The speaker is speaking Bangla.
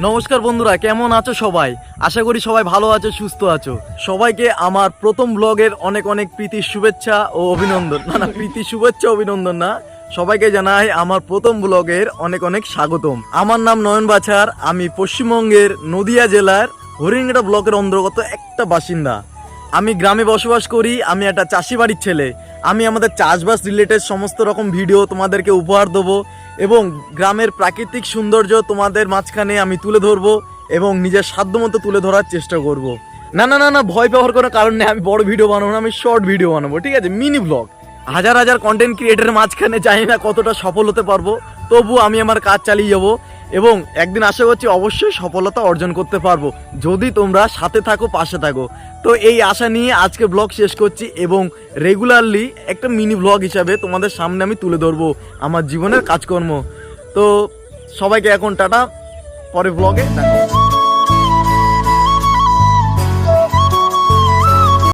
নমস্কার বন্ধুরা, কেমন আছো সবাই? আশা করি সবাই ভালো আছো, সুস্থ আছো। সবাইকে আমার প্রথম ব্লগের অনেক অনেক প্রীতির শুভেচ্ছা ও অভিনন্দন। না, প্রীতি শুভেচ্ছা অভিনন্দন না, সবাইকে জানাই আমার প্রথম ব্লগের অনেক অনেক স্বাগতম। আমার নাম নয়ন বাছার, আমি পশ্চিমবঙ্গের নদিয়া জেলার হরিণঘাটা ব্লকের অন্তর্গত একটা বাসিন্দা। আমি গ্রামে বসবাস করি, আমি একটা চাষি বাড়ির ছেলে। আমি আমাদের চাষবাস রিলেটেড সমস্ত রকম ভিডিও তোমাদেরকে উপহার দেবো এবং গ্রামের প্রাকৃতিক সৌন্দর্য তোমাদের মাঝখানে আমি তুলে ধরবো এবং নিজের সাধ্যমতো তুলে ধরার চেষ্টা করব। না না না না, ভয় পাওয়ার কোনো কারণ নেই। আমি বড় ভিডিও বানাবো না, আমি শর্ট ভিডিও বানাবো, ঠিক আছে? Mini blog. হাজার হাজার কন্টেন্ট ক্রিয়েটারের মাঝখানে জানি না কতটা সফল হতে পারবো, তবু আমি আমার কাজ চালিয়ে যাবো এবং একদিন আশা করছি অবশ্যই সফলতা অর্জন করতে পারবো, যদি তোমরা সাথে থাকো, পাশে থাকো। তো এই আশা নিয়ে আজকে ব্লগ শেষ করছি এবং রেগুলারলি একটা মিনি ব্লগ হিসাবে তোমাদের সামনে আমি তুলে ধরবো আমার জীবনের কাজকর্ম। তো সবাইকে এখন টাটা, পরে ব্লগে দেখা হবে।